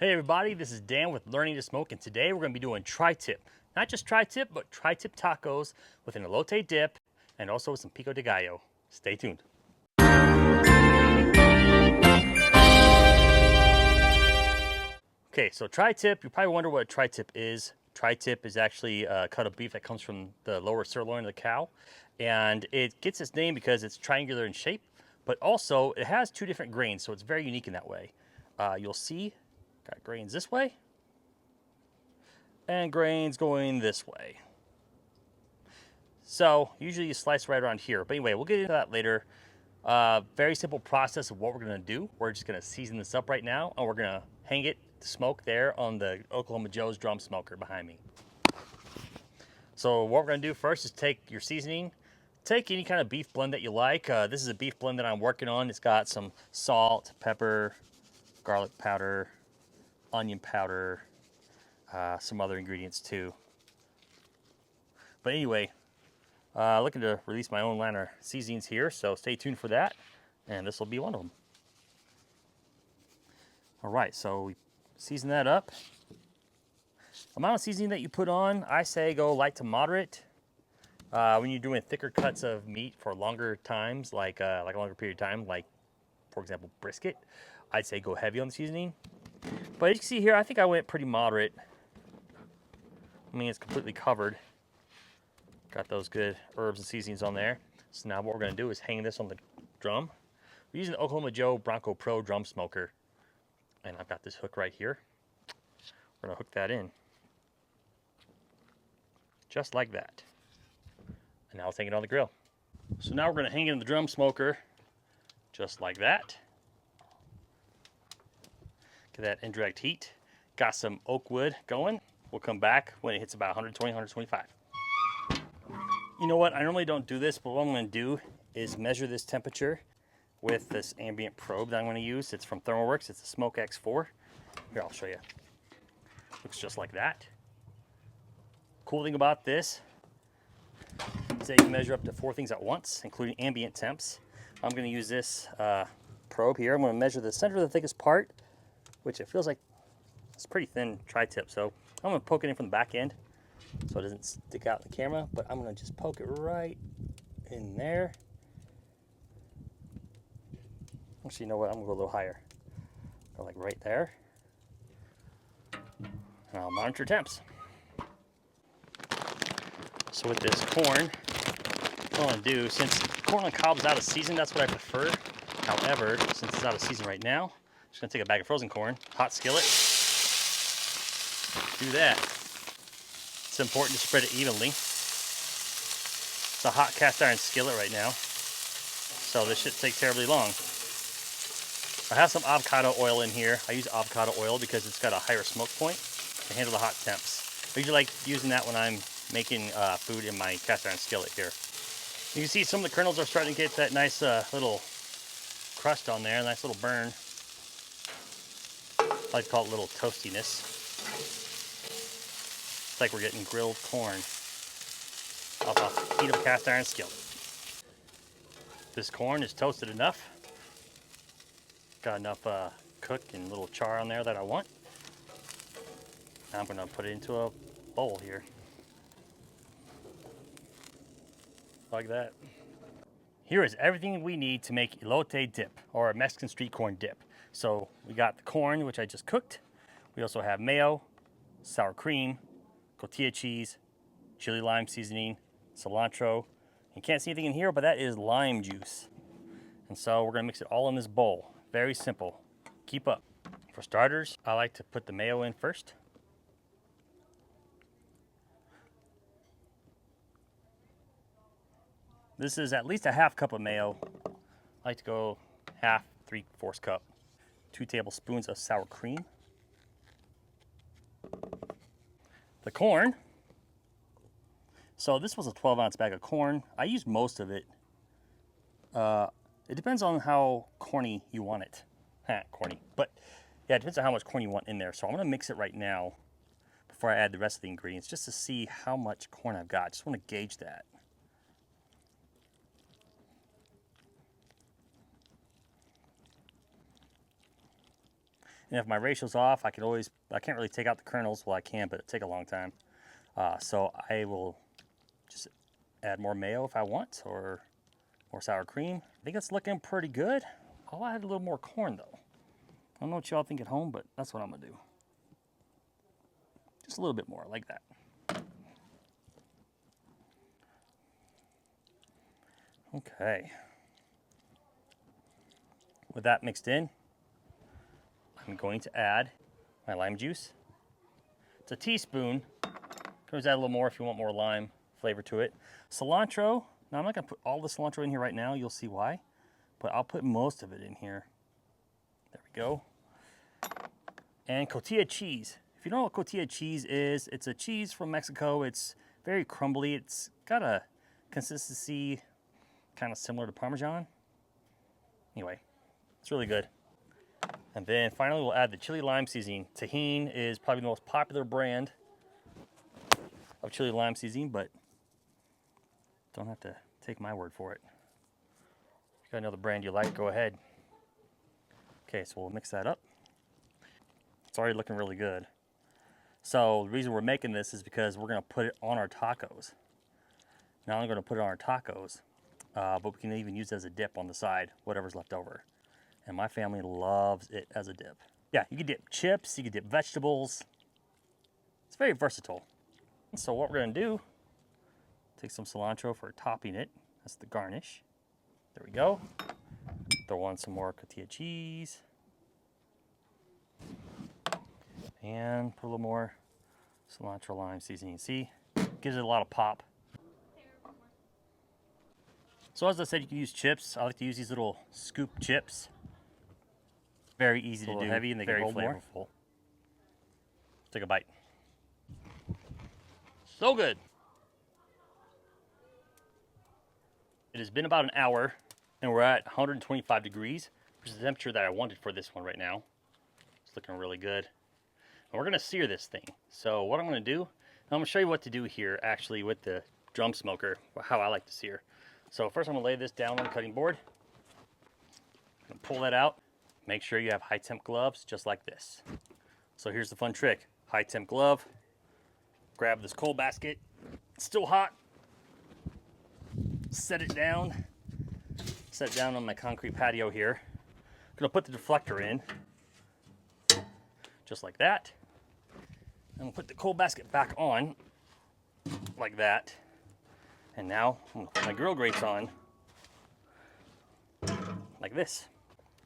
Hey everybody, this is Dan with Learning to Smoke, and today we're going to be doing tri-tip. Not just tri-tip, but tri-tip tacos with an elote dip and also with some pico de gallo. Stay tuned. Okay, so tri-tip, you probably wonder what a tri-tip is. Tri-tip is actually a cut of beef that comes from the lower sirloin of the cow, and it gets its name because it's triangular in shape, but also it has two different grains, so it's very unique in that way. You'll see got grains this way and grains going this way. So usually you slice right around here. But anyway, we'll get into that later. Very simple process of what we're going to do. We're just going to season this up right now, and we're going to hang it to smoke there on the Oklahoma Joe's drum smoker behind me. So what we're going to do first is take your seasoning. Take any kind of beef blend that you like. This is a beef blend that I'm working on. It's got some salt, pepper, garlic powder, onion powder, some other ingredients too. But anyway, looking to release my own line of seasonings here, so stay tuned for that, and this will be one of them. All right, so we season that up. Amount of seasoning that you put on, I say go light to moderate. When you're doing thicker cuts of meat for longer times, like a longer period of time, like for example brisket, I'd say go heavy on the seasoning. But as you can see here, I think I went pretty moderate. I mean, it's completely covered. Got those good herbs and seasonings on there. So now what we're going to do is hang this on the drum. We're using the Oklahoma Joe Bronco Pro drum smoker. And I've got this hook right here. We're going to hook that in. Just like that. And now let's hang it on the grill. So now we're going to hang it in the drum smoker. Just like that. Get that indirect heat. Got some oak wood going. We'll come back when it hits about 120, 125. You know what? I normally don't do this, but what I'm going to do is measure this temperature with this ambient probe that I'm going to use. It's from ThermoWorks. It's a Smoke X4. Here, I'll show you. Looks just like that. Cool thing about this is that you can measure up to 4 things at once, including ambient temps. I'm going to use this probe here. I'm going to measure the center of the thickest part, which it feels like it's pretty thin tri-tip, so I'm going to poke it in from the back end so it doesn't stick out in the camera, but I'm going to just poke it right in there. Actually, you know what? I'm going to go a little higher. Go like right there. And I'll monitor temps. So with this corn, what I'm going to do, since corn on cob is out of season, that's what I prefer. However, since it's out of season right now, I'm just going to take a bag of frozen corn, hot skillet, do that. It's important to spread it evenly. It's a hot cast iron skillet right now, so this shouldn't take terribly long. I have some avocado oil in here. I use avocado oil because it's got a higher smoke point to handle the hot temps. I usually like using that when I'm making food in my cast iron skillet here. You can see some of the kernels are starting to get that nice little crust on there, nice little burn. I like to call it a little toastiness. It's like we're getting grilled corn off a heat of a cast iron skillet. This corn is toasted enough. Got enough cook and little char on there that I want. Now I'm going to put it into a bowl here. Like that. Here is everything we need to make elote dip, or a Mexican street corn dip. So we got the corn, which I just cooked. We also have mayo, sour cream, tortilla cheese, chili lime seasoning, cilantro. You can't see anything in here, but that is lime juice. And so we're going to mix it all in this bowl. Very simple. Keep up. For starters, I like to put the mayo in first. This is at least a half cup of mayo. I like to go half, 3/4 cup. 2 tablespoons of sour cream. The corn. So this was a 12-ounce bag of corn. I used most of it. It depends on how corny you want it. Corny. But yeah, it depends on how much corn you want in there. So I'm going to mix it right now before I add the rest of the ingredients, just to see how much corn I've got. Just want to gauge that. And if my ratio's off, I can't really take out the kernels. Well, I can, but it'll take a long time. So I will just add more mayo if I want, or more sour cream. I think it's looking pretty good. I'll add a little more corn though. I don't know what y'all think at home, but that's what I'm gonna do. Just a little bit more, like that. Okay. With that mixed in, I'm going to add my lime juice. It's a teaspoon. You can always add a little more if you want more lime flavor to it. Cilantro. Now I'm not gonna put all the cilantro in here right now. You'll see why. But I'll put most of it in here. There we go. And cotija cheese. If you don't know what cotija cheese is, it's a cheese from Mexico. It's very crumbly. It's got a consistency kind of similar to Parmesan. Anyway, it's really good. And then finally we'll add the chili lime seasoning. Tajín is probably the most popular brand of chili lime seasoning, but don't have to take my word for it. If you got another brand you like, go ahead. Okay, so we'll mix that up. It's already looking really good. So the reason we're making this is because we're gonna put it on our tacos. Not only gonna put it on our tacos, but we can even use it as a dip on the side, whatever's left over. And my family loves it as a dip. Yeah, you can dip chips, you can dip vegetables. It's very versatile. So what we're gonna do, take some cilantro for topping it. That's the garnish. There we go. Throw on some more cotija cheese. And put a little more cilantro lime seasoning. See, gives it a lot of pop. So as I said, you can use chips. I like to use these little scoop chips. Very easy to do. Heavy and they very flavorful. Take a bite. So good. It has been about an hour and we're at 125 degrees, which is the temperature that I wanted for this one right now. It's looking really good. And we're gonna sear this thing. So what I'm gonna do, I'm gonna show you what to do here actually with the drum smoker, how I like to sear. So first I'm gonna lay this down on the cutting board. I'm gonna pull that out. Make sure you have high temp gloves just like this. So here's the fun trick. High temp glove, grab this coal basket, it's still hot, set it down on my concrete patio here. I'm gonna put the deflector in, just like that. And we'll put the coal basket back on, like that. And now I'm gonna put my grill grates on, like this.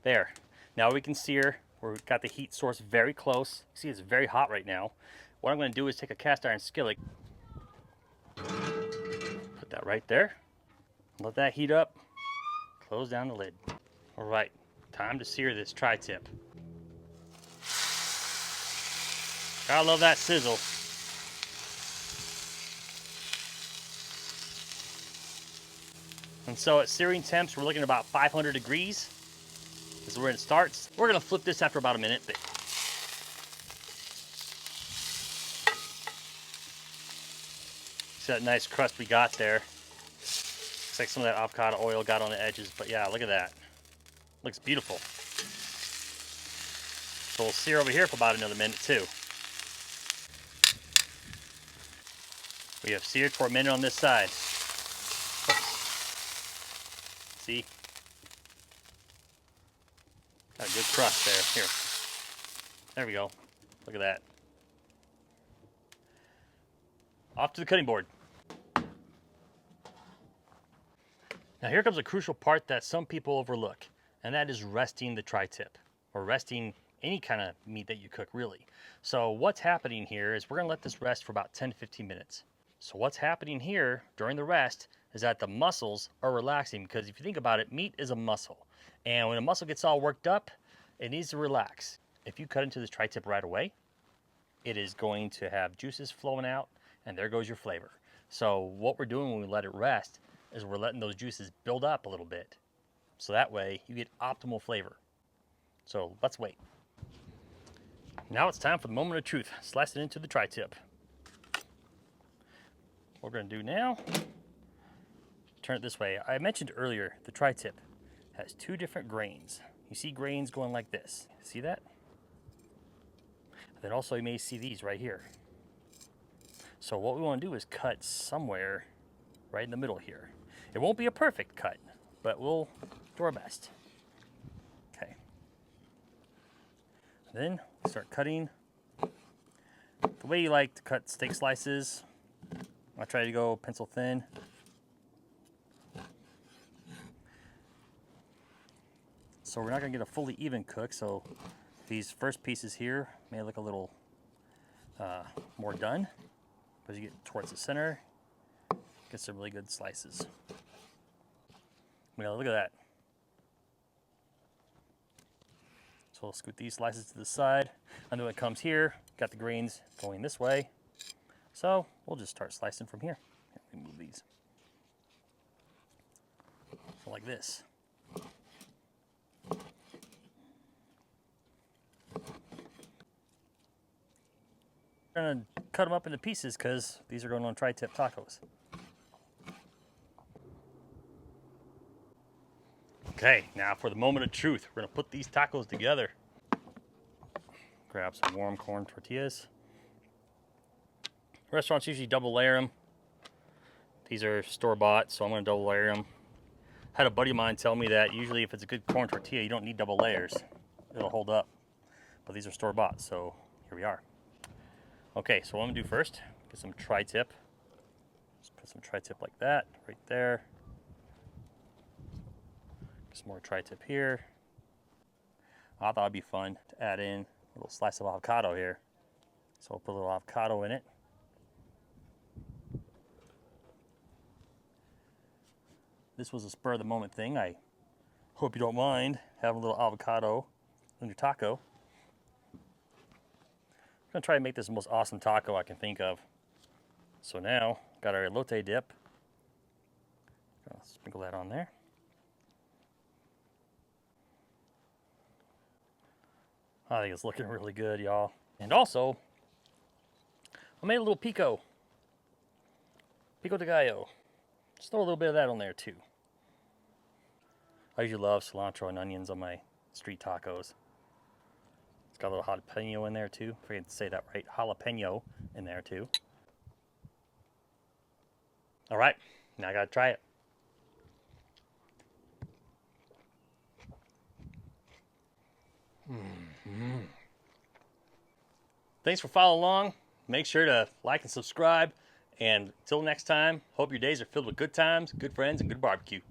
There. Now we can sear. We've got the heat source very close. You see it's very hot right now. What I'm gonna do is take a cast iron skillet, put that right there, let that heat up, close down the lid. All right, time to sear this tri-tip. Gotta love that sizzle. And so at searing temps, we're looking at about 500 degrees. This is where it starts. We're gonna flip this after about a minute. But see that nice crust we got there. Looks like some of that avocado oil got on the edges, but yeah, look at that. Looks beautiful. So we'll sear over here for about another minute too. We have seared for a minute on this side. See? Got a good crust there. Here. There we go. Look at that. Off to the cutting board. Now here comes a crucial part that some people overlook, and that is resting the tri-tip, or resting any kind of meat that you cook really. So what's happening here is we're gonna let this rest for about 10 to 15 minutes. So what's happening here during the rest is that the muscles are relaxing, because if you think about it, meat is a muscle. And when a muscle gets all worked up, it needs to relax. If you cut into this tri-tip right away, it is going to have juices flowing out, and there goes your flavor. So what we're doing when we let it rest is we're letting those juices build up a little bit. So that way you get optimal flavor. So let's wait. Now it's time for the moment of truth. Slice it into the tri-tip. What we're gonna do now, turn it this way. I mentioned earlier, the tri-tip has two different grains. You see grains going like this. See that? Then also you may see these right here. So what we want to do is cut somewhere right in the middle here. It won't be a perfect cut, but we'll do our best. Okay. Then start cutting. The way you like to cut steak slices, I try to go pencil thin. So we're not going to get a fully even cook, so these first pieces here may look a little more done. But as you get towards the center, get some really good slices. Look at that. So we'll scoot these slices to the side. And then when it comes here, got the grains going this way. So we'll just start slicing from here. Let me move these. So like this. I'm going to cut them up into pieces because these are going on tri-tip tacos. Okay, now for the moment of truth. We're going to put these tacos together. Grab some warm corn tortillas. Restaurants usually double layer them. These are store-bought, so I'm going to double layer them. Had a buddy of mine tell me that usually if it's a good corn tortilla, you don't need double layers. It'll hold up. But these are store-bought, so here we are. Okay, so what I'm going to do first, get some tri-tip. Just put some tri-tip like that, right there. Get some more tri-tip here. I thought it'd be fun to add in a little slice of avocado here. So I'll put a little avocado in it. This was a spur of the moment thing. I hope you don't mind having a little avocado on your taco. I'm gonna try to make this the most awesome taco I can think of. So now, got our elote dip. I'll sprinkle that on there. I think it's looking really good, y'all. And also, I made a little pico de gallo. Just throw a little bit of that on there too. I usually love cilantro and onions on my street tacos. It's got a little jalapeno in there too. I forget to say that right. Jalapeno in there too. All right, now I gotta try it. Thanks for following along. Make sure to like and subscribe. And until next time, hope your days are filled with good times, good friends, and good barbecue.